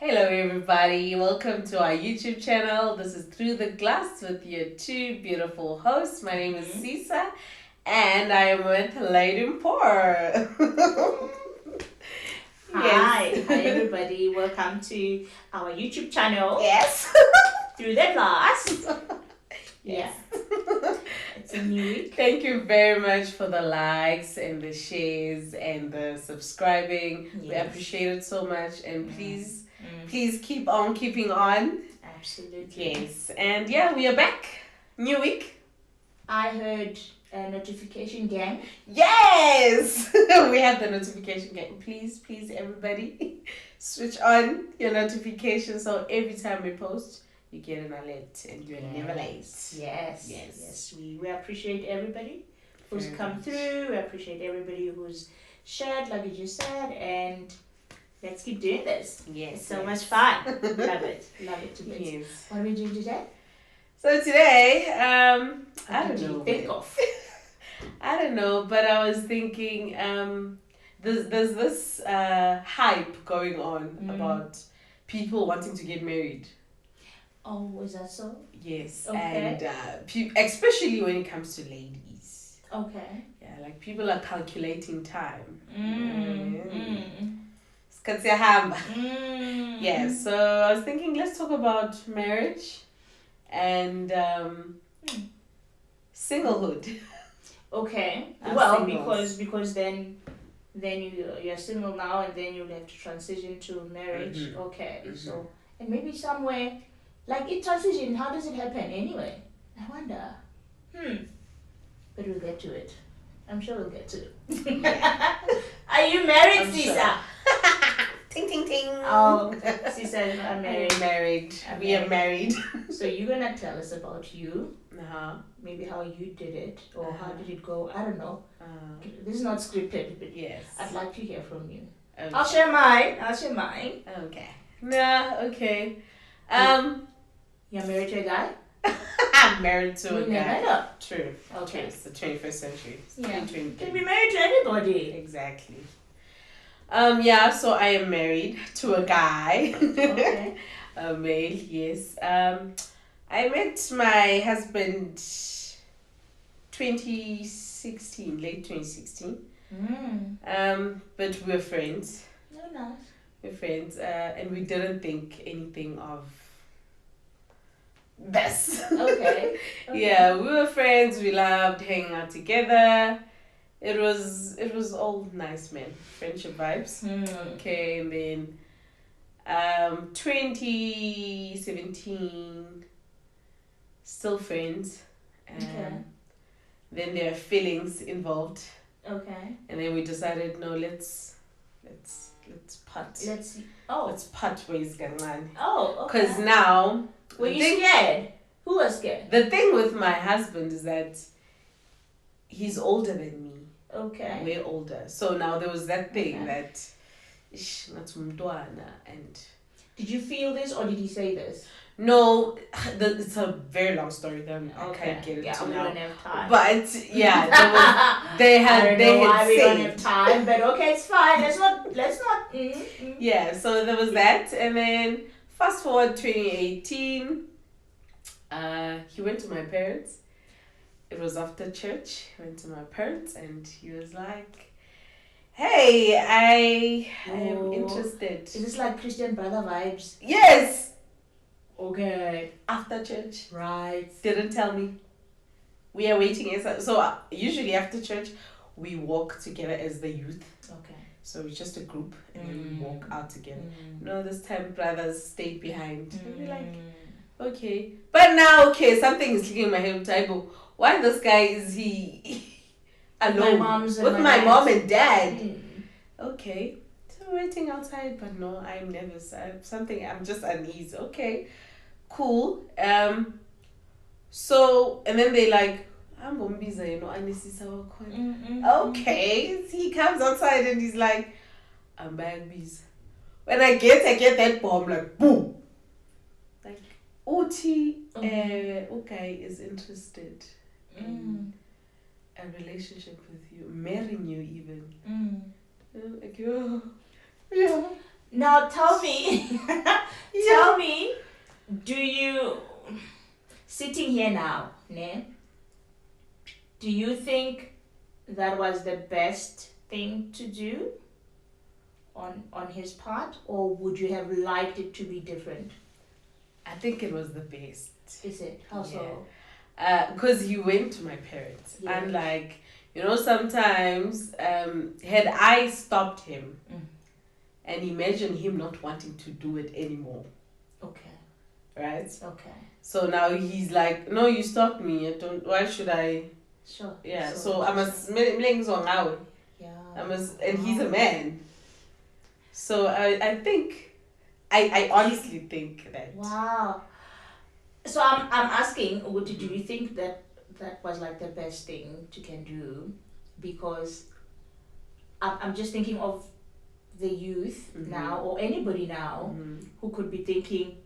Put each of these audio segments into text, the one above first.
Hello, everybody. Welcome to our YouTube channel. This is Through the Glass with your two beautiful hosts. My name is Xiisa, and I am with Lady Mpho. Hi everybody. Welcome to our YouTube channel. Yes. Through the Glass. Yes. It's a new week. Thank you very much for the likes and the shares and the subscribing. Yes. We appreciate it so much, and please keep on keeping on. Absolutely. Yes. And yeah, we are back. New week. I heard a notification gang. Yes! We have the notification gang. Please, everybody, switch on your notifications so every time we post, you get an alert and you're never late. Yes. We appreciate everybody who's come through. We appreciate everybody who's shared, like you just said, and let's keep doing this. Yes. It's so much fun. Love it to bits. Yes. What are we doing today? So today, What I don't did know. you think of? I don't know, but I was thinking, there's this hype going on about people wanting to get married. Oh, was that so? Yes, Okay. and especially when it comes to ladies. Okay. Yeah, like people are calculating time. Yeah, so I was thinking, let's talk about marriage and singlehood. Okay. As Well, singles. because then you're single now, and then you'll have to transition to marriage. Mhm. Okay. Mhm. So, and maybe somewhere like in transition, how does it happen anyway? I wonder. But we'll get to it. I'm sure we'll get to it. Are you married, I'm sure. Xiisa? Ting ting ting. Oh, Xiisa is not married. I'm married. I'm We are married. So you're gonna tell us about you, maybe how you did it, or how did it go? I don't know. This is not scripted, but Yes. I'd like to hear from you. Okay. I'll share mine. Okay. Okay. You're married to a guy? I'm married to a We never guy. know. True. Okay. It's the 21st century. It's Yeah. 2023. Can be married to anybody. Exactly. Yeah, so I am married to a guy. Okay. A male, yes. I met my husband 2016, late 2016. But we're friends. Oh, nice. We're friends, and we didn't think anything of this. Okay. Yeah, we were friends. We loved hanging out together. It was all nice, man. Friendship vibes. Okay, and then 2017, still friends. Okay. Then there are feelings involved, Okay. and then we decided, no, let's part. Let's see. Oh. Let's part ways, kancane. Oh. Okay. Because now, Were you scared? Who was scared? the thing with my husband is that he's older than me. Okay. Way older. So now there was that thing Okay. that, ngathi umntwana, and Did you feel this, or did he say this? no, it's a very long story. Then I can't get Yeah, into we now. don't have time. But yeah, they I had don't they know why had we don't said have time, but okay, it's fine. Let's not. yeah. So there was that, and then fast forward 2018. He went to my parents. It was after church. He went to my parents, and he was like, "Hey, I am interested." Is this like Christian brother vibes? Yes. Okay. After church. Right. Didn't tell me. We are waiting. So usually after church, we walk together as the youth. Okay. So it's just a group, and then we walk out together. No, this time brothers stayed behind. And we're like, okay. But now, okay, something is clicking in my head. Taibo, why this guy is he alone with my mom and dad? Okay. So we're waiting outside, but no, I'm nervous. I'm just uneasy. Okay. Cool. So, and then they like, I'm Bombiza, Anisisa wakhona. Okay. He comes outside and he's like, I'm back, bees. When I get that bomb, like, boom. Like, Uti, okay, is interested in a relationship with you, marrying you even. Like, oh, yeah. Now tell me, tell me, do you, sitting here now, ne? Do you think that was the best thing to do on his part, or would you have liked it to be different? I think it was the best. Is it? How so? Because he went to my parents. Yeah. And like, sometimes had I stopped him and imagine him not wanting to do it anymore. Okay. Right? Okay. So now he's like, no, you stopped me. Why should I? Sure. Yeah. So I must. Yeah. And he's a man. So I think, I honestly think that. Wow. So I'm asking, do you think that was like the best thing you can do? Because I'm just thinking of the youth now, or anybody now who could be thinking,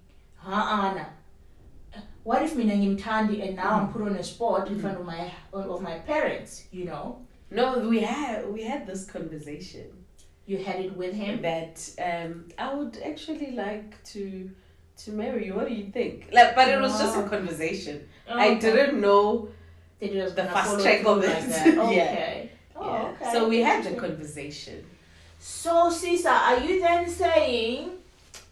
what if mina ngimthandi and now I'm put on a spot in front of my parents, No, we had this conversation. You had it with him? That I would actually like to marry you. What do you think? But it was just a conversation. I didn't know that it was the fast track of it. Like that. Okay. Yeah. Okay. So we had the conversation. So Xiisa, are you then saying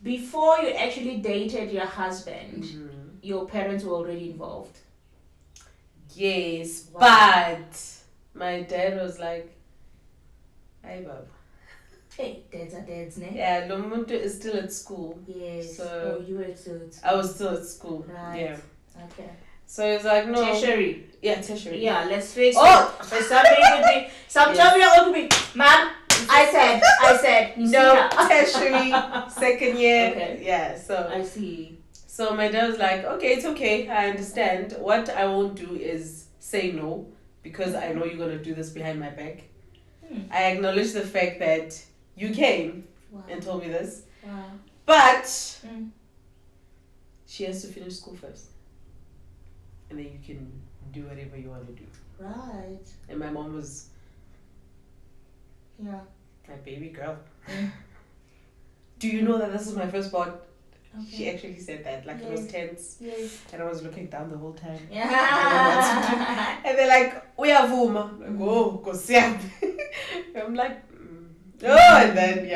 before you actually dated your husband, your parents were already involved? Yes, but my dad was like, "Hey, Bob." Hey, dads are dads, ne? Yeah, Lomuntu is still at school. Yes. So you were still at school. I was still at school. Right. Yeah. Okay. So it's like, no. Tertiary. Yeah, tertiary. Yeah, let's face Oh! it. For somebody could be, somebody could be, Mom, I said, no, tertiary, second year. Okay. Yeah, so. I see. So my dad was like, okay, it's okay. I understand. What I won't do is say no, because I know you're going to do this behind my back. I acknowledge the fact that you came and told me this. Wow. But she has to finish school first. And then you can do whatever you want to do. Right. And my mom was my baby girl. Do you know that this is my firstborn? Okay. She actually said that. Like, it was tense. Yes. And I was looking down the whole time. Yeah. And they're like, we have whom? I'm like, oh, go see. I'm like, oh, and then,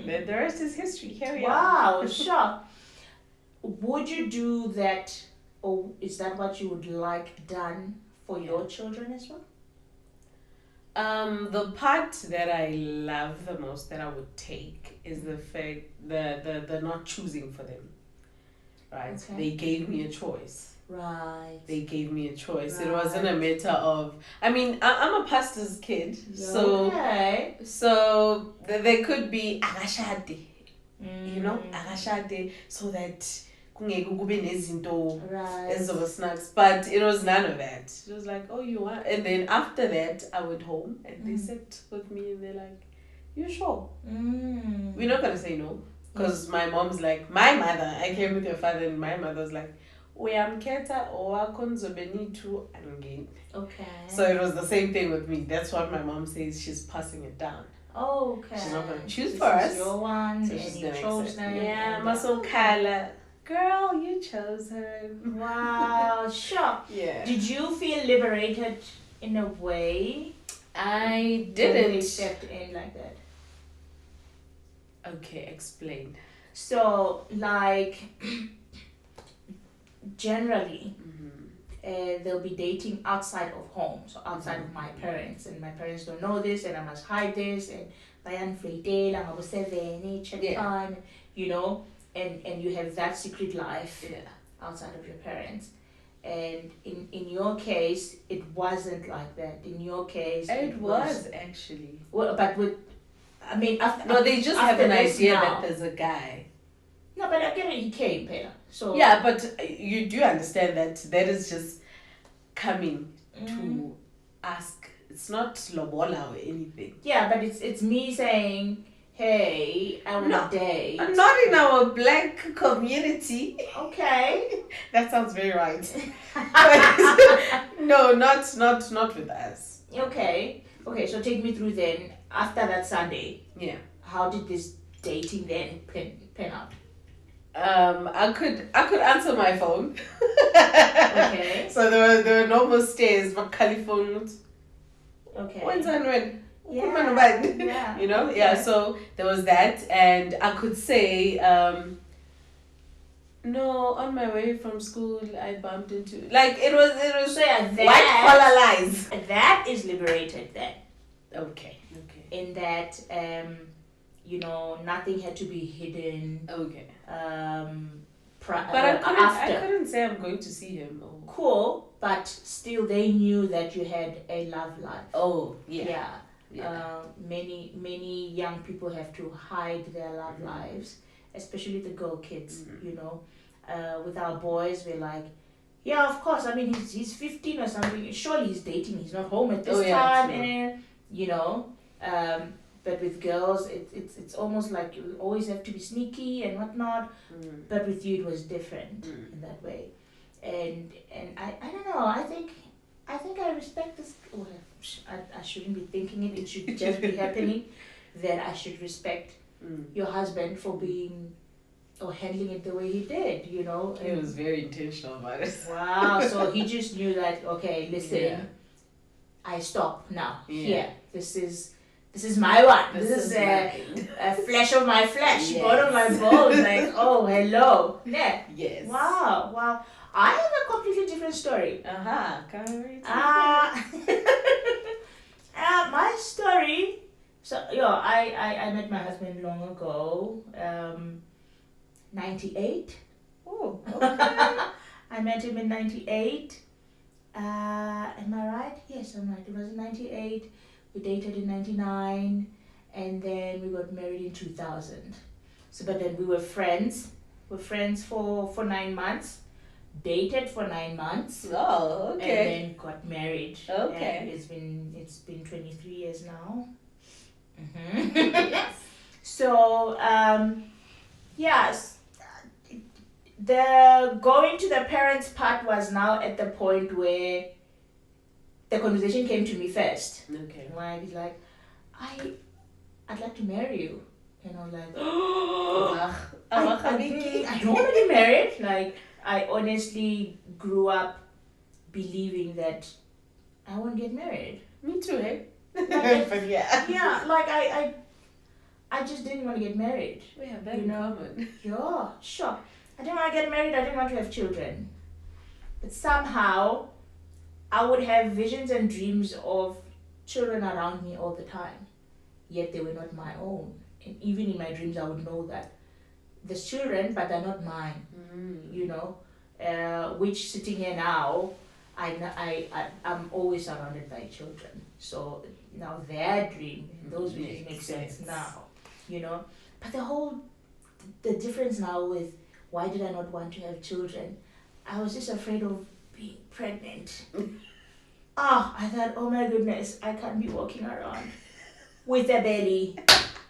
then the rest is history. Here we are. Wow, sure. Would you do that, or is that what you would like done for your children as well? The part that I love the most that I would take is the fact the not choosing for them. Right? Okay. They gave me a choice. Right. They gave me a choice. Right. It wasn't a matter of, I'm a pastor's kid, so there could be agashade, agashade, so that right. snacks, but it was none of that. It was like, oh, you want, and then after that I went home and they sat with me and they're like, you sure? We're not gonna say no, because my mom's like, my mother, I came with your father and my mother was like, uyamkhetha owakho again. Okay. So it was the same thing with me. That's what my mom says. She's passing it down. Okay. She's not gonna choose this for is us. your one, So and she's you gonna chose accept. them. Yeah, muscle Kyla. Girl, you chose her. Wow, sure. Yeah. Did you feel liberated in a way? I When didn't. they stepped in like that. Okay, explain. So, like, generally, they'll be dating outside of home, so outside of my parents, and my parents don't know this, and I must hide this, and bayan fleitela, ngabo 7, check time, and you have that secret life outside of your parents. And in your case, it wasn't like that. In your case, It was actually. Well, but after No, they just have an idea now, that there's a guy. No, but I get it. He came, Pela. So Yeah, but you do understand that is just coming to ask. It's not lobola or anything. Yeah, but it's me saying, hey, I want to date. Not in our black community. Okay. That sounds very right. No, not with us. Okay. So take me through then. After that Sunday, Yeah. how did this dating then pen out? I could answer my phone. Okay. So there were normal stairs for California. Okay. When? Yeah. You know? Okay. Yeah, so there was that, and I could say, no, on my way from school I bumped into, like, it was So yeah, white collar lies. that is liberated then. Okay. In that nothing had to be hidden. Okay. But I couldn't say I'm going to see him. Oh. Cool, but still they knew that you had a love life. Oh, yeah. Many young people have to hide their love lives, especially the girl kids. With our boys, we're like, yeah, of course. I mean, he's 15 or something. Surely he's dating. He's not home at this time, true. and but with girls, it's almost like you always have to be sneaky and whatnot. But with you, it was different in that way, and I don't know. I think I respect this. Well, I shouldn't be thinking it. It should just be happening. That I should respect your husband for being or handling it the way he did. He was very intentional about it. Wow. So he just knew that. Okay, listen. I stop now. Here. This is my one. This is a flesh of my flesh, bone of my bones. Like, oh, hello. Yeah. Yes. Wow. I have a completely different story. My story. So, I met my husband long ago. 98. Oh, okay. I met him in 98. Am I right? Yes, I'm right. It was in 98. We dated in 99, and then we got married in 2000. So, but then we were friends. We're friends for 9 months, dated for 9 months. Oh, okay. And then got married. Okay. And it's been 23 years now. Mm-hmm. So, yes, the going to the parents part was now at the point where the conversation came to me first. Okay. Like, he's like, I'd like to marry you. And I was like, I don't want to be married. Like, I honestly grew up believing that I won't get married. Me too, eh? But yeah, like I just didn't want to get married. We have that in common. Yeah, sure. I didn't want to get married. I didn't want to have children. But somehow, I would have visions and dreams of children around me all the time. Yet they were not my own. And even in my dreams, I would know that there's children, but they're not mine. Which sitting here now, I'm always surrounded by children. So now their dream, those visions make sense now. But the difference now with why did I not want to have children? I was just afraid of being pregnant. I thought, oh my goodness, I can't be walking around with a belly.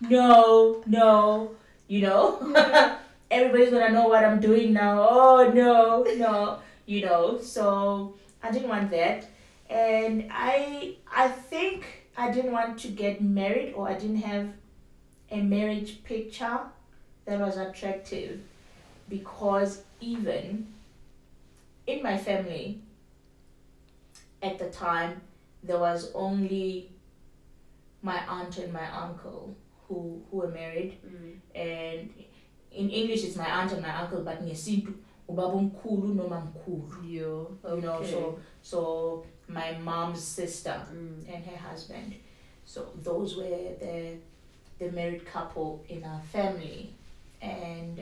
No. Everybody's gonna know what I'm doing now. Oh no. So I didn't want that. And I think I didn't want to get married, or I didn't have a marriage picture that was attractive, because even in my family at the time, there was only my aunt and my uncle who were married. And in English it's my aunt and my uncle, but ngesintu ubabomkhulu nomamkhulu. So my mom's sister and her husband. So those were the married couple in our family. And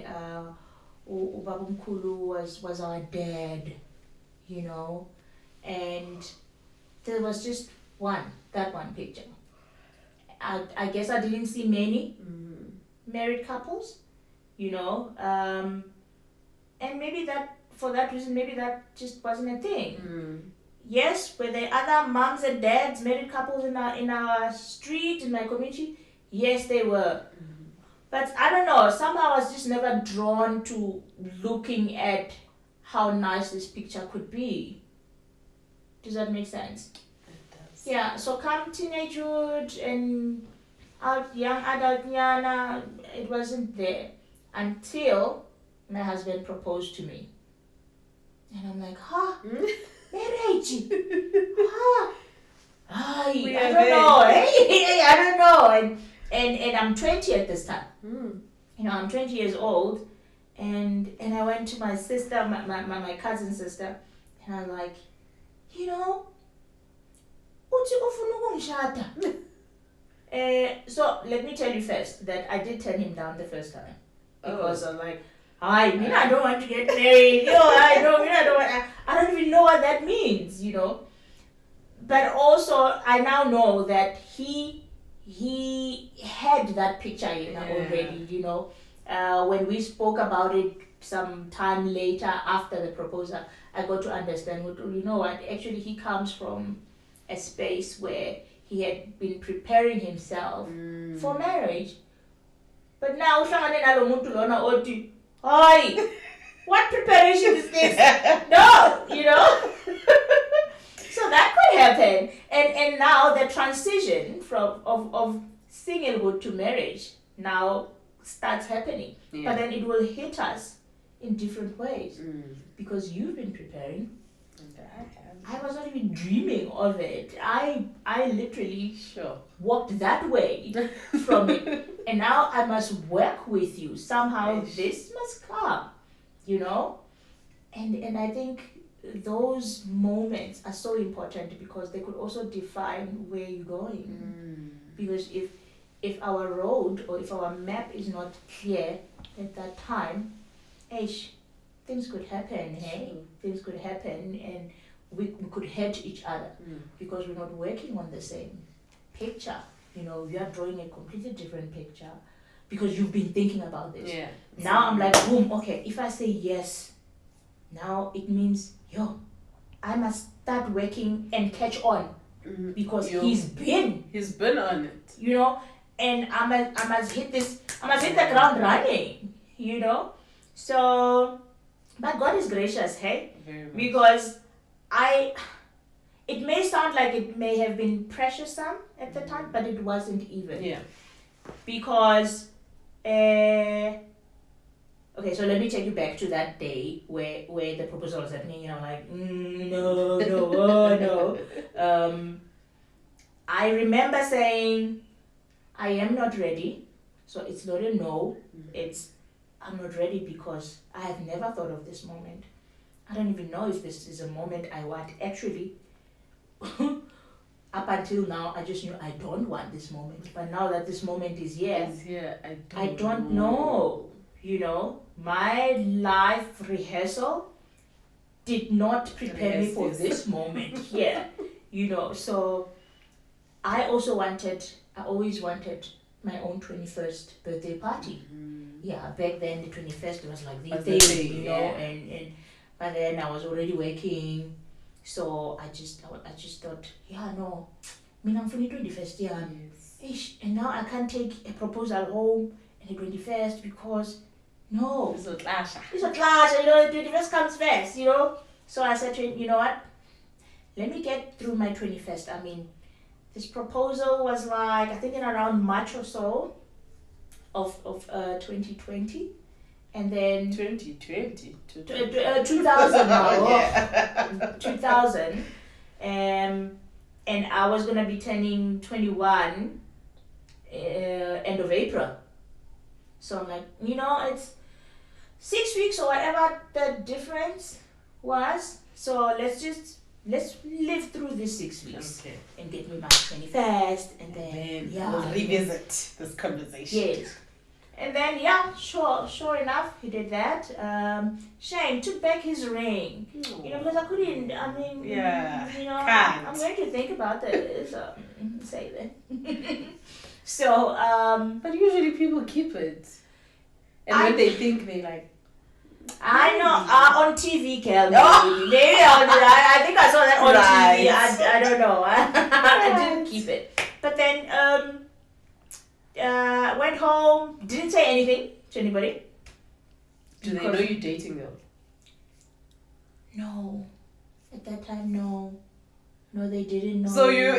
ubabomkhulu was our dad, and there was just that one picture. I guess I didn't see many married couples, and maybe that, for that reason, maybe that just wasn't a thing. Yes, were there other moms and dads, married couples in our street, in my community? Yes, they were. But I don't know, somehow I was just never drawn to looking at how nice this picture could be. Does that make sense? It does. Yeah, so come teenagehood and out young adult nyana, it wasn't there until my husband proposed to me. And I'm like, huh? Marriage? Huh? I don't know. Hey, I don't know. And I'm 20 at this time. You know, I'm 20 years old. And I went to my sister, my cousin sister, and I was like, you know, uthi ufuna ukungishada. So let me tell you first that I did turn him down the first time. Because I'm like, I don't want to get married. I don't even know what that means, you know. But also, I now know that he had that picture already, you know. When we spoke about it some time later after the proposal, I got to understand, you know what, actually he comes from a space where he had been preparing himself for marriage. But now, what preparation is this? No, you know. So that could happen. And now the transition of singlehood to marriage now starts happening. But then it will hit us in different ways. Because you've been preparing. I was not even dreaming of it. I literally walked that way from it. And now I must work with you. Somehow this must come, you know? And I think those moments are so important because they could also define where you're going. Because if our road or if our map is not clear at that time, things could happen, Things could happen and we could hurt each other because we're not working on the same picture. You know, you are drawing a completely different picture because you've been thinking about this. Now I'm like, boom, okay, if I say yes, now it means, I must start working and catch on because he's been on it. You know, and I must hit the ground running, you know. So, but God is gracious, hey? Very much. Because it may sound like it may have been precious at the time, but it wasn't even. Because, okay, so let me take you back to that day where the proposal was happening, you know, like, no. I remember saying, I am not ready. So it's not a no, it's I'm not ready because I have never thought of this moment. I don't even know if this is a moment I want. Actually, up until now, I just knew I don't want this moment. But now that this moment is here, I don't know. You know, my life rehearsal did not prepare me for this moment here. You know, so I always wanted my own 21st birthday party. Yeah, back then the 21st was like the day, you know, and by then I was already working, so I just thought, I'm feeling 21st, and now I can't take a proposal home on the 21st because it's a clash, you know, the 21st comes first, you know. So I said to him, you know what? Let me get through my 21st. I mean, this proposal was like, I think in around March or so of 2020. And then 2020 2000 now. 2000. And I was gonna be turning 21 end of April. So I'm like, you know, it's 6 weeks or whatever the difference was. So let's live through these 6 weeks and get me my 21st, and then we'll revisit this conversation. Yes. And then sure enough, he did that. Shane took back his ring. You know, because I couldn't. I mean, you know, I'm going to think about this. Say that. So, but usually people keep it, and when they think they like. I know on TV, Kel. Maybe I think I saw that on TV. I don't know. I didn't keep it. But then went home. Didn't say anything to anybody. Do they know you're dating them? No, at that time no. No, they didn't know. So you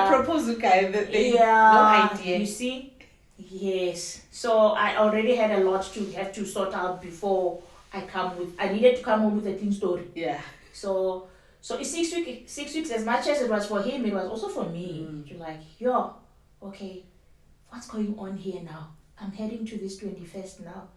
proposed to guy that they no idea. You see? Yes. So I already had a lot to have to sort out before I needed to come home with a clean story. Yeah. So it's 6 weeks, as much as it was for him, it was also for me. To like, okay, what's going on here now? I'm heading to this 21st now.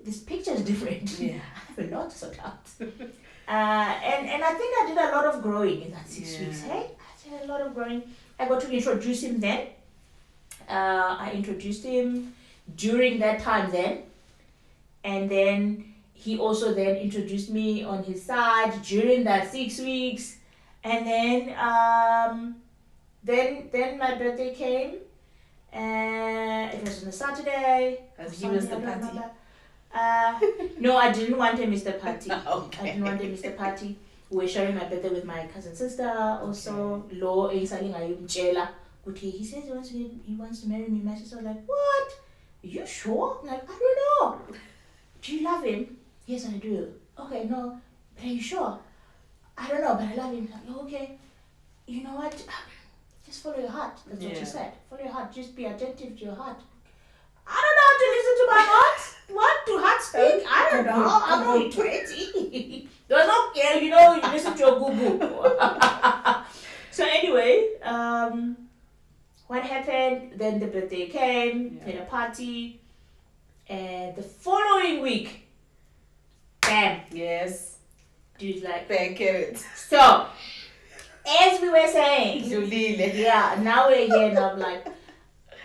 This picture is different. Yeah. I have a lot to sort out. And I think I did a lot of growing in that 6 weeks. Hey, I did a lot of growing. I got to introduce him then. I introduced him during that time then. And then he also then introduced me on his side during that 6 weeks. And then my birthday came. It was on a Saturday. He was the party. No, I didn't want a Mr. Party. Okay. I didn't want a Mr. Party. We were sharing my birthday with my cousin sister also. Lo he says he wants to marry me. My sister was like, what? Are you sure? I'm like, I don't know. Do you love him? Yes, I do. Okay, no. But are you sure? I don't know, but I love him. Like, okay. You know what? Just follow your heart. That's what she said. Follow your heart. Just be attentive to your heart. I don't know how to listen to my heart. What? To heart speak? I don't know. I'm only 20. There's no care, you listen to your goo-goo. So anyway, what happened? Then the birthday came, had a party, and the following week, bam. Yes. Dude's like, back at it. So, as we were saying, now we're here and I'm like,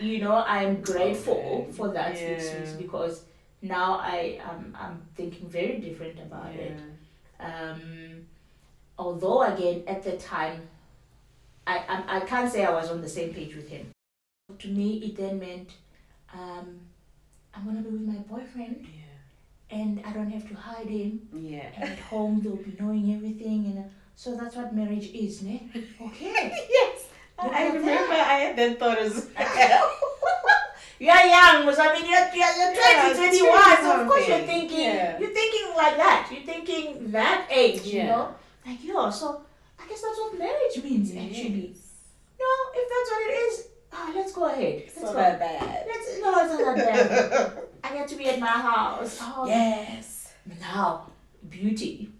I'm grateful for that 6 weeks because now I'm thinking very different about it. Although again at the time, I can't say I was on the same page with him. To me, it then meant I'm gonna be with my boyfriend, and I don't have to hide him. And at home they'll be knowing everything, and so that's what marriage is, ne? Okay. Yes. I remember I had that thought as well. You're young, I mean, you're 20, 21, so of course you're thinking like that. You're thinking that age, Like, so I guess that's what marriage means, actually. No, if that's what it is, let's go ahead. It's not that bad. No, it's not that bad. I get to be at my house. Oh, yes. Now, beauty,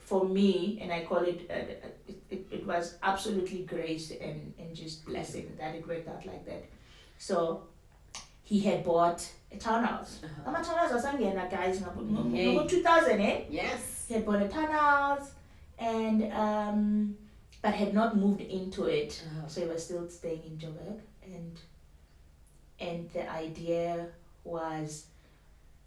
for me, and I call it, it was absolutely grace and just blessing that it worked out like that. So, he had bought a townhouse. I'm a townhouse, guys, 2000, eh? Yes. He had bought a townhouse, and but had not moved into it, so he was still staying in Joburg, and the idea was,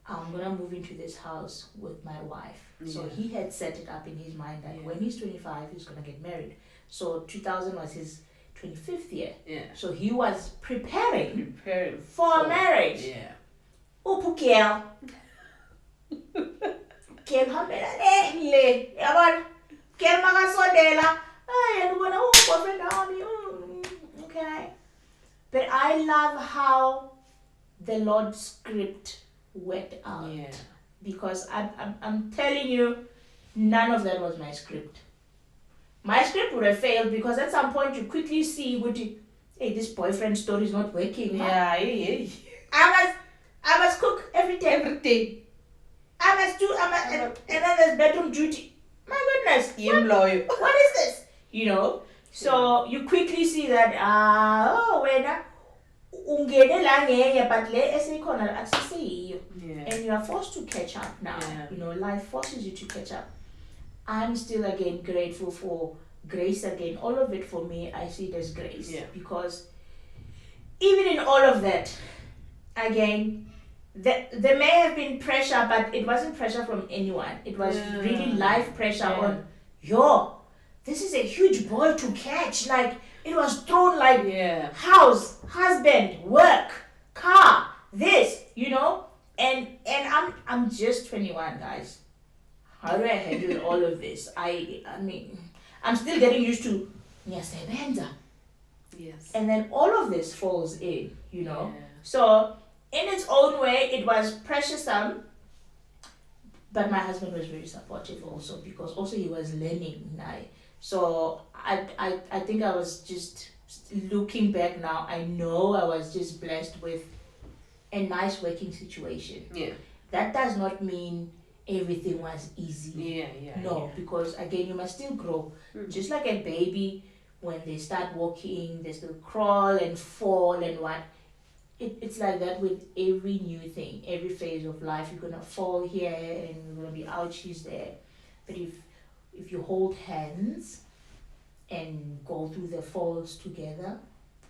I'm gonna move into this house with my wife. So he had set it up in his mind that when he's 25, he's gonna get married. So 2000 was his 25th year. So he was preparing for a marriage. Upukel. Kel hambela le. Yabona. Kel makasondela. Okay. But I love how the Lord's script worked out. Because I'm telling you, none of that was my script. My script would have failed because at some point you quickly see, hey, this boyfriend story is not working. I must cook every day. I must do, and then there's bedroom duty. My goodness. What is this? So you quickly see that, and you are forced to catch up now. Life forces you to catch up. I'm still again grateful for grace again. All of it for me, I see it as grace. Because even in all of that, again, there may have been pressure, but it wasn't pressure from anyone. It was really life pressure on, this is a huge ball to catch. Like, it was thrown like house, husband, work, car, this, and I'm just 21, guys. How do I handle all of this? I mean, I'm still getting used to ngiyasebenza. Yes. And then all of this falls in, So in its own way, it was pressuresome. But my husband was very supportive also, because also he was learning. So I think I was just looking back now. I know I was just blessed with a nice working situation. Yeah. That does not mean everything was easy. Yeah. No, because again, you must still grow. Just like a baby, when they start walking, they still crawl and fall and what. It's like that with every new thing, every phase of life. You're gonna fall here and you're gonna be ouchies there. But if you hold hands and go through the falls together,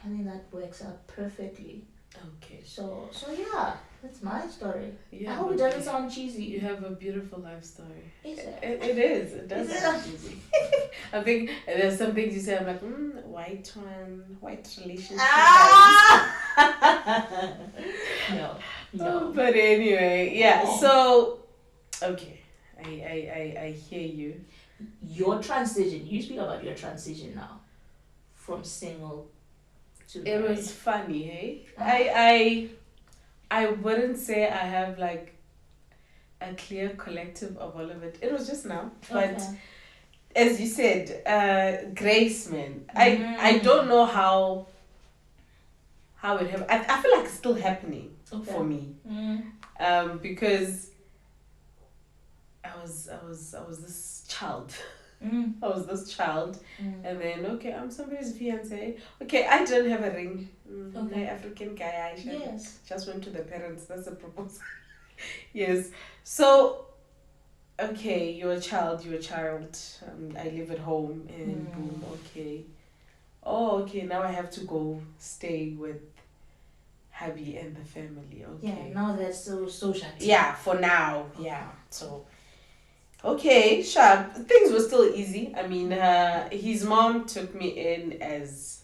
I think that works out perfectly. Okay. So yeah, that's my story. Yeah, I hope it doesn't sound cheesy. You have a beautiful life story. Is it? It is. It does sound cheesy. I think there's some things you say, I'm like, white relationship. No. But anyway, yeah. So, okay, I hear you. Your transition. You speak about your transition now, from single to married. It was funny, hey. I wouldn't say I have like a clear collective of all of it. It was just now, but as you said, grace, man. I don't know how it happened. I feel like it's still happening for me. Because I was this child. I was this child, and then I'm somebody's fiance. I didn't have a ring. No African guy. I just went to the parents. That's a proposal. Yes. So, you're a child. I live at home, and boom. Now I have to go stay with hubby and the family. Yeah. Now that's so social. Yeah. For now. Yeah. So. Sure. Things were still easy. I mean, his mom took me in as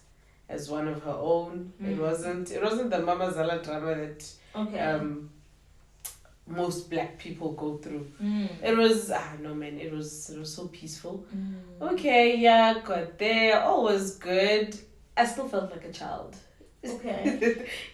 one of her own. It wasn't the Mama Zala drama that most black people go through. It was no man. It was so peaceful. Got there. All was good. I still felt like a child.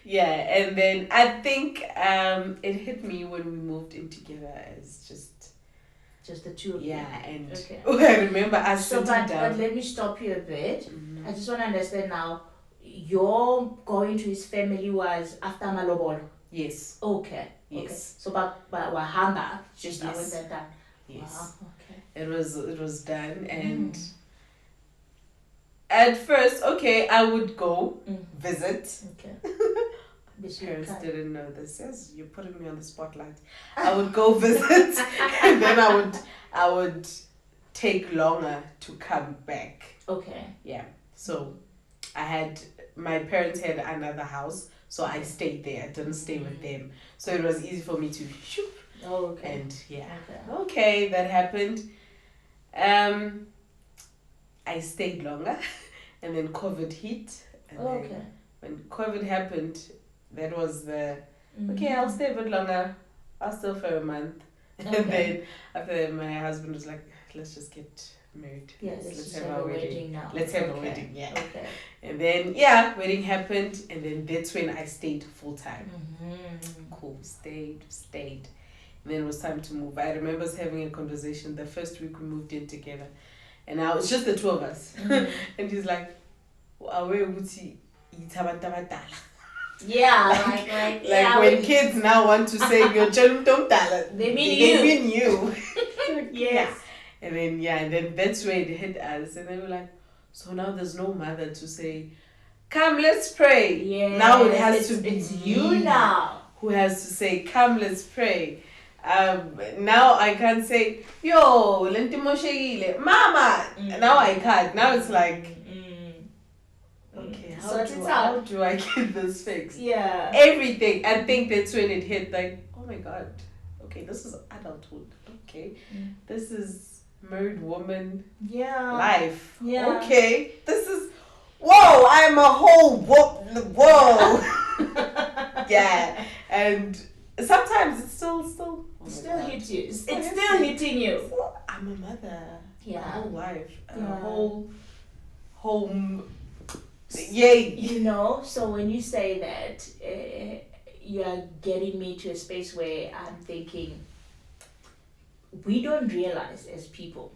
Yeah, and then I think it hit me when we moved in together as just the two of you. Yeah, and I remember us sitting down. But let me stop you a bit. I just want to understand now. Your going to his family was after Malobolo? Yes. Okay. So but Wahamba just yes. was that done? Yes. Wow. Okay. It was done, and at first, I would go visit. Okay. Parents didn't know this. Yes, you're putting me on the spotlight. I would go visit, and then I would take longer to come back. Okay. Yeah. So, my parents had another house, so I stayed there. I didn't stay with them, so it was easy for me to shoot. Oh, okay. And that happened. I stayed longer, and then COVID hit. And then when COVID happened, that was the I'll stay a bit longer. I'll stay for a month. And then after that, my husband was like, let's just get married. Yeah, let's have a wedding now. Let's have a wedding, yeah. Okay. And then wedding happened, and then that's when I stayed full time. Cool, stayed. And then it was time to move. I remember us having a conversation the first week we moved in together, and now it's just the two of us. And he's like, yeah, like when kids now want to say your they mean you. Yes. And then that's where it hit us, and they were like, so now there's no mother to say, come, let's pray. Yeah. Now it has to be it's you now who has to say, come, let's pray. Now I can't say, yo, mama. Now I can't. Now it's like, how do I get this fixed? Yeah. Everything. I think that's when it hit, like, oh my God. Okay, this is adulthood. Okay. This is married woman life. Yeah. Okay. This is, whoa, I'm a whole whoa. Yeah. And sometimes it's still hits you. It's still hitting you. I'm a mother. Yeah. A whole life. A whole home. Yay. So when you say that, you're getting me to a space where I'm thinking we don't realize as people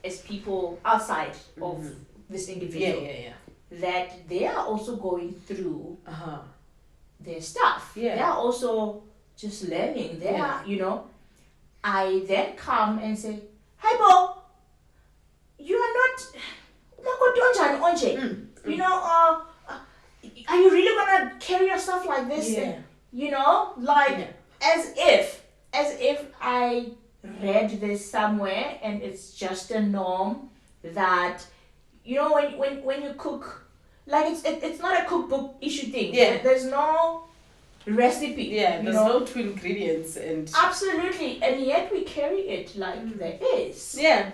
as people outside of this individual, that they are also going through their stuff. They are also just learning. They are, you know. I then come and say, "Hi, Bo, you are not. You know, are you really gonna carry yourself like this? You know, like as if I read this somewhere and it's just a norm that, you know, when you cook, like it's not a cookbook issue thing. There's no recipe. There's no two ingredients and absolutely, and yet we carry it like there is. There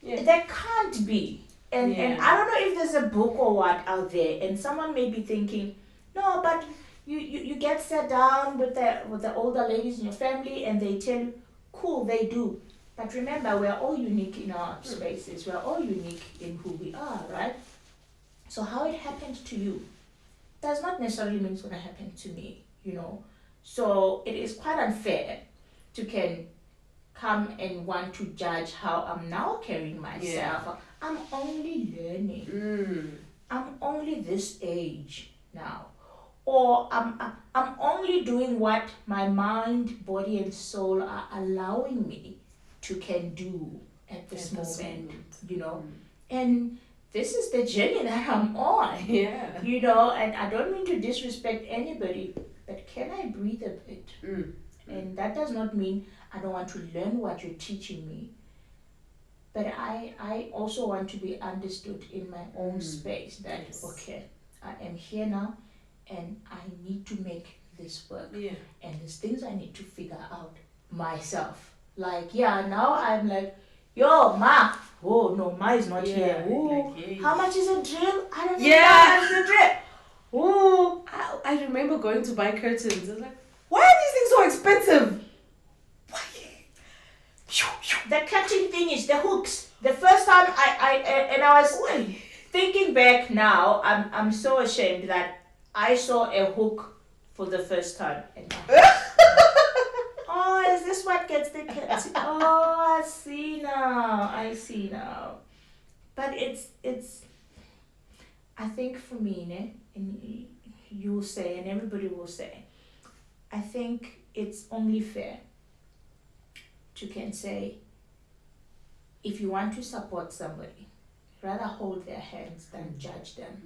can't be. And I don't know if there's a book or what out there, and someone may be thinking, no, but you get sat down with the older ladies in your family and they tell you, cool, they do. But remember, we're all unique in our spaces. We're all unique in who we are, right? So how it happened to you does not necessarily mean it's going to happen to me, you know. So it is quite unfair to come and want to judge how I'm now carrying myself. I'm only learning. I'm only this age now. Or I'm only doing what my mind, body and soul are allowing me to can do at this moment, you know. And this is the journey that I'm on. You know, and I don't mean to disrespect anybody, but can I breathe a bit? And that does not mean I don't want to learn what you're teaching me. But I also want to be understood in my own space that, okay, I am here now and I need to make this work. And there's things I need to figure out myself. Like, now I'm like, yo, Ma. Oh, no, Ma is not here. Ooh, how much is a drill? I don't know how much is a drill. Ooh, I remember going to buy curtains. I was like, why are these things so expensive? The cutting thing is the hooks. The first time I was thinking back now, I'm so ashamed that I saw a hook for the first time. Oh, is this what gets the cat? Oh, I see now. But it's I think for me, and you will say, and everybody will say, I think it's only fair to can say, if you want to support somebody, rather hold their hands than judge them.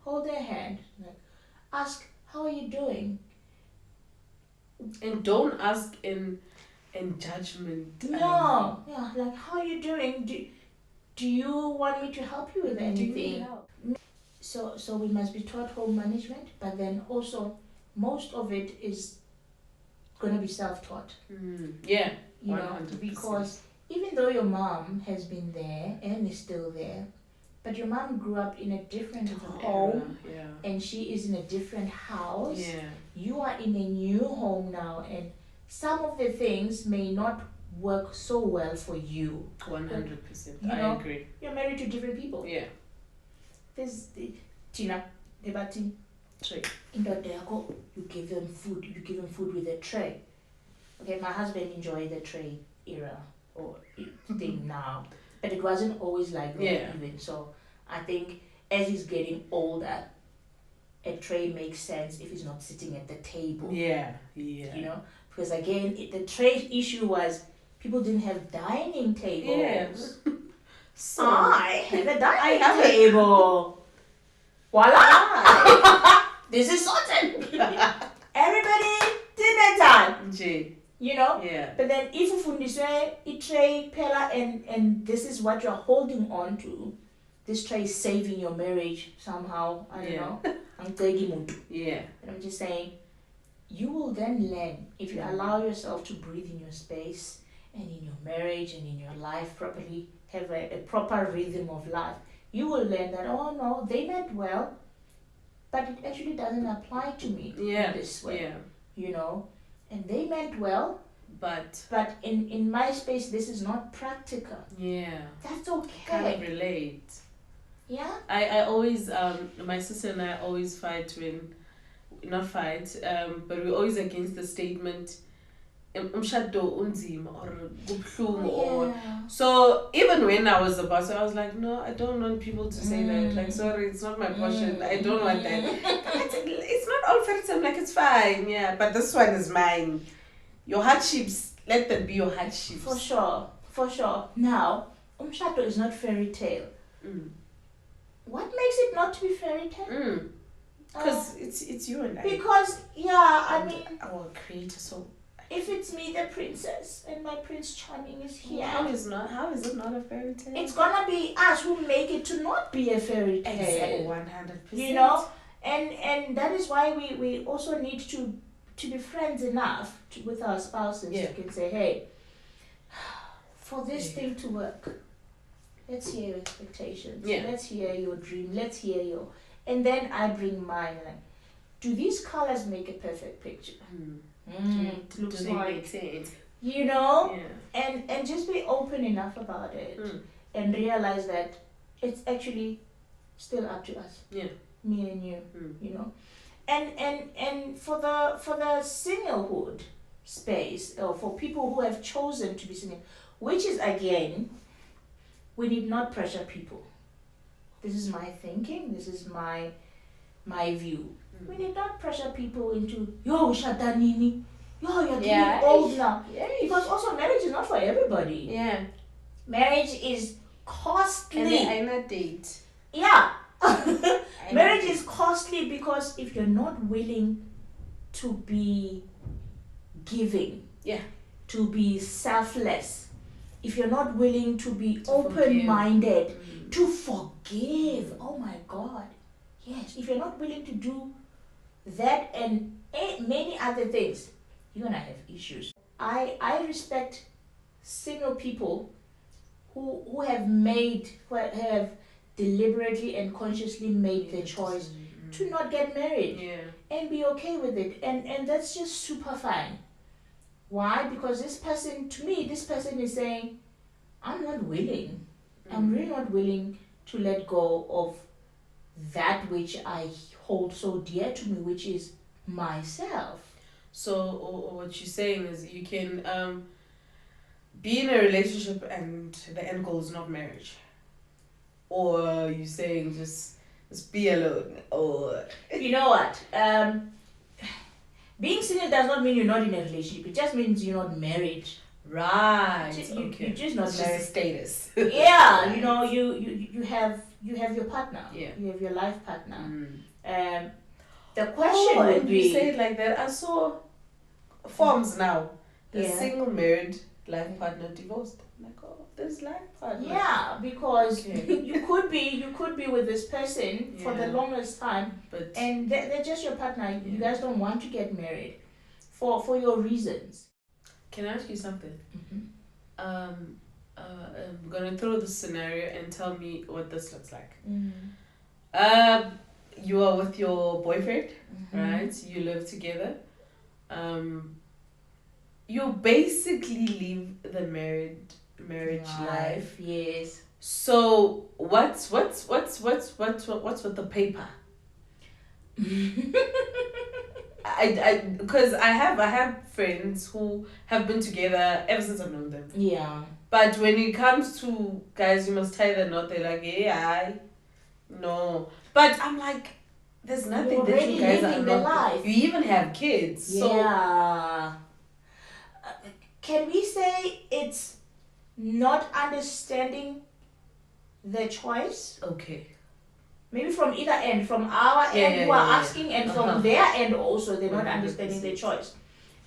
Hold their hand, like, ask, how are you doing? And don't ask in judgment. No, like, how are you doing? Do you want me to help you with anything? So we must be taught home management, but then also most of it is gonna be self-taught. You know, because even though your mom has been there and is still there, but your mom grew up in a different home and she is in a different house. You are in a new home now, and some of the things may not work so well for you. 100%. I agree. You're married to different people. There's Tina, Debati, tray. In the deco, you give them food. You give them food with a tray. Okay, my husband enjoyed the tray era or thing now, but it wasn't always like that even. So I think as he's getting older, a tray makes sense if he's not sitting at the table. You know, because again, the tray issue was people didn't have dining tables. So I have a dining table. Voila! This is sorted. Everybody dinner time. You know? But then if you fundiswe a tray pela and this is what you're holding on to, this tray is saving your marriage somehow. I don't know. I'm taking But I'm just saying, you will then learn if you allow yourself to breathe in your space and in your marriage and in your life properly, have a proper rhythm of life. You will learn that, oh no, they meant well, but it actually doesn't apply to me in this way. You know? And they meant well, but in my space, this is not practical. That's okay. Can't relate. I always, my sister and I always fight but we're always against the statement, umshado unzima or kubuhlungu or so even when I was about to, I was like, no, I don't want people to say that. Like, sorry, it's not my portion. I don't want that. It's not all fairy tale. Like, it's fine, yeah. But this one is mine. Your hardships, let them be your hardships. For sure. Now, umshado is not fairy tale. What makes it not to be fairy tale? Because it's you and I. Because I mean, our creator. So if it's me, the princess, and my Prince Charming is here, how is it not a fairy tale? It's gonna be us who make it to not be a fairy tale. Exactly, 100%. You know, and that is why we also need to be friends enough with our spouses. You can say, hey, for this thing to work, let's hear your expectations. Let's hear your dream. Let's hear your. And then I bring mine. Like, do these colors make a perfect picture? It looks do they like, make sense? You know, and just be open enough about it, and realize that it's actually still up to us. Me and you. You know, and for the singlehood space, or for people who have chosen to be single, which is again, we need not pressure people. This is my thinking. This is my view. We need not pressure people into yo shatanini. Yo, you're getting old now. Because also marriage is not for everybody. Marriage is costly. And I date. Marriage is costly because if you're not willing to be giving, to be selfless, if you're not willing to be open-minded, to forgive, oh my God, yes, if you're not willing to do that and many other things, you're gonna have issues. I respect single people who have deliberately and consciously made the choice to not get married and be okay with it, and that's just super fine. Why? Because this person is saying, I'm not willing. I'm really not willing to let go of that which I hold so dear to me, which is myself. So what you're saying is you can be in a relationship and the end goal is not marriage, or you saying just be alone, or you know what? Being single does not mean you're not in a relationship. It just means you're not married. Right. You're just not it's married. Just a status. You know, you have your partner. You have your life partner. The question would be, you say it like that. I saw forms now. The single, married, life partner, divorced. I'm like, oh, there's life partner. Yeah, because you could be with this person for the longest time, and they're just your partner. You guys don't want to get married for your reasons. Can I ask you something? I'm gonna throw this scenario and tell me what this looks like. You are with your boyfriend, right? You live together. You basically live the marriage life. Yes. So what's with the paper? Because I have friends who have been together ever since I've known them. Yeah. But when it comes to guys, you must tie the knot. They're like, no. But I'm like, there's nothing that you guys are not. Life. You even have kids. Yeah. So, can we say it's not understanding the choice? Okay. Maybe from either end, from our end who are asking, and from their end also, they're not understanding the choice.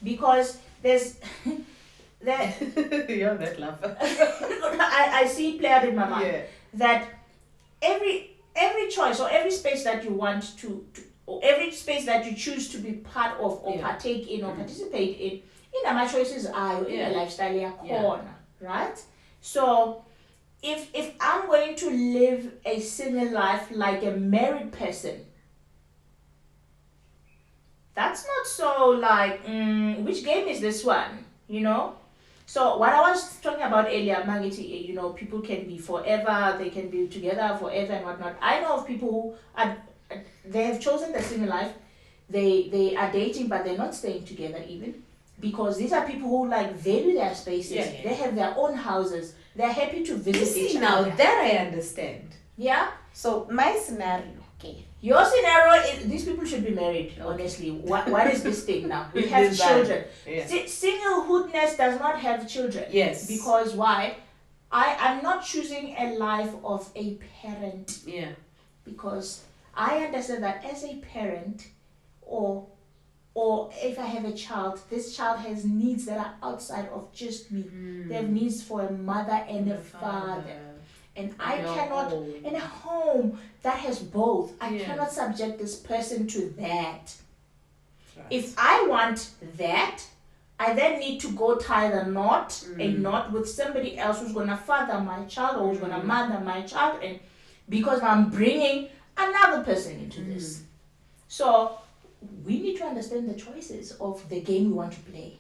Because there's you're that laugher. I see it play out in my mind that every choice or every space that you want to or every space that you choose to be part of or partake in or participate in my choices are in a lifestyle corner, right? So if I'm going to live a single life like a married person, that's not so like which game is this one, you know? So what I was talking about earlier, Magiti, you know, people can be forever, they can be together forever and whatnot. I know of people who they have chosen the single life, they are dating but they're not staying together even. because these are people who like value their spaces. Yeah, yeah. They have their own houses. They're happy to visit You see each now other. that I understand. Yeah. So my scenario, okay. Your scenario is these people should be married. Honestly, what is this thing now? We have This children. Yeah. Singlehoodness does not have children. Yes. Because why? I'm not choosing a life of a parent. Yeah. Because I understand that as a parent, or if I have a child, this child has needs that are outside of just me. They have needs for a mother and a father. And I cannot, in a home that has both, I cannot subject this person to that. Right. If I want that, I then need to go tie a knot with somebody else who's going to father my child or who's going to mother my child, and because I'm bringing another person into this. So we need to understand the choices of the game we want to play.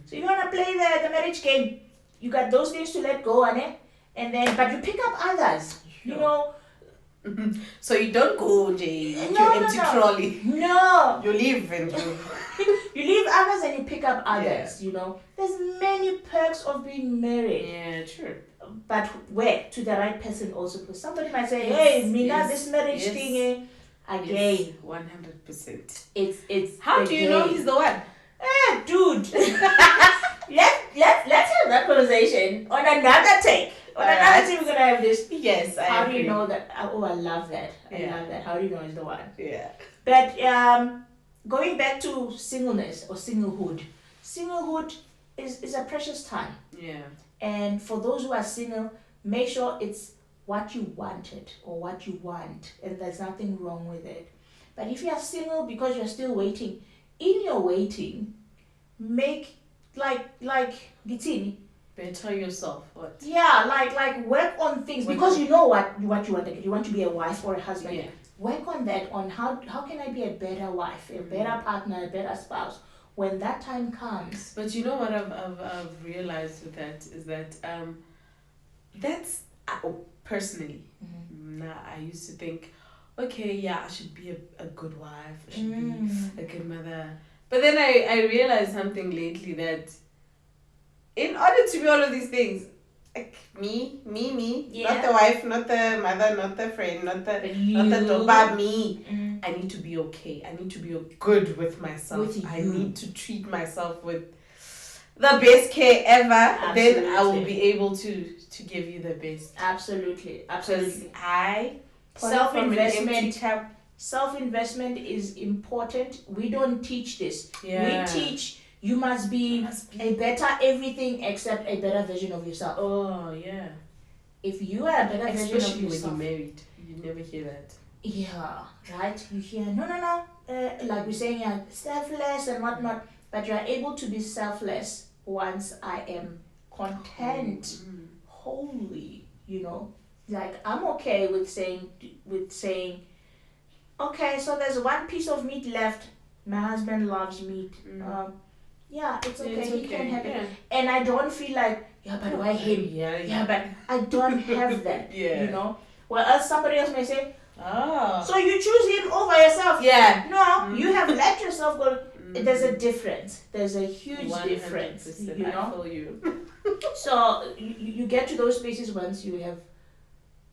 So you want to play the marriage game, you got those things to let go on it, and then but you pick up others. You know. So you don't go, Jay, with your empty trolley. No. You leave and you leave others and you pick up others. You know, there's many perks of being married. Yeah, true. But where to the right person also, because somebody might say, "Hey, Mina, this marriage thing." Again, 100%. It's. How do you know he's the one? Dude. let's have that conversation on another take. On another take, we're gonna have this. Yes, I How agree. do you know that? Oh, I love that. I love that. How do you know he's the one? Yeah. But going back to singleness or singlehood, singlehood is a precious time. Yeah. And for those who are single, make sure it's what you wanted or what you want, and there's nothing wrong with it. But if you are single because you're still waiting, in your waiting, make like Gitini. Better yourself. What? Yeah, like work on things because you know what you want to do. You want to be a wife or a husband. Yeah. Work on that. On how can I be a better wife, a better partner, a better spouse when that time comes. But you know what I've realized with that is that that's personally. Now I used to think, okay, yeah, I should be a good wife. I should be a good mother. But then I realized something lately that in order to be all of these things, like me, not the wife, not the mother, not the friend, not the daughter, me. I need to be okay. I need to be good with myself. I need to treat myself with the best care ever. Absolutely. Then I will be able to give you the best. Absolutely. Because Self-investment is important. We don't teach this. Yeah. We teach you must be a better everything except a better version of yourself. Oh, yeah. If you are a better version of yourself. Especially when you're married. You never hear that. Yeah, right? You hear, no. Like we're saying, selfless and whatnot. But you are able to be selfless once I am content, holy, you know. Like I'm okay with saying, okay, so there's one piece of meat left. My husband loves meat. Yeah, it's okay. He can have it. And I don't feel like, but why him? Yeah, but I don't have that. You know. Well, else somebody else may say, so you choose him over yourself. Yeah. No, you have let yourself go. There's a difference. There's a huge difference. You know. I feel you. So you get to those spaces once you have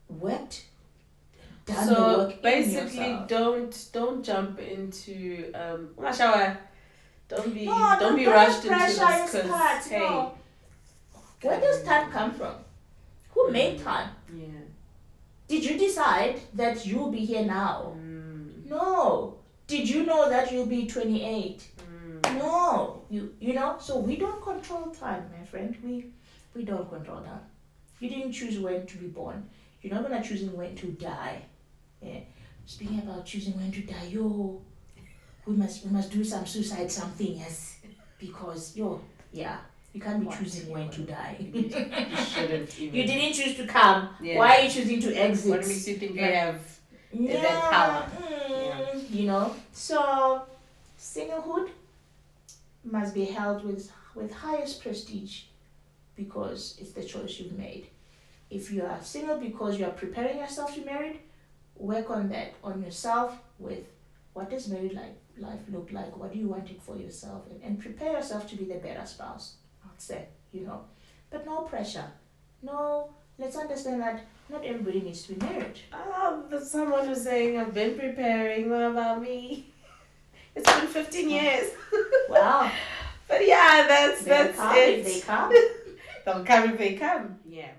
worked, done the work. So basically, don't jump into shower. Don't be rushed into this because no. Where does time come from? Who made time? Yeah. Did you decide that you'll be here now? No. Did you know that you'll be 28? No. You know, so we don't control time, my friend. We don't control time. You didn't choose when to be born. You're not gonna choose when to die. Yeah. Speaking about choosing when to die, we must do some suicide something, yes. Because you can't be choosing when to die. You shouldn't even. You didn't choose to come. Yeah. Why are you choosing to exit? What makes you think I have that power? You know. So singlehood must be held with highest prestige because it's the choice you've made. If you are single because you are preparing yourself to be married, work on that, on yourself with what is married like life look like? What do you want it for yourself? And prepare yourself to be the better spouse, I'd say, But no pressure. No, let's understand that not everybody needs to be married. But someone was saying, I've been preparing. What about me? It's been 15 years. Wow. But yeah, that's They'll come it. if they come. They'll come if they come. Yeah.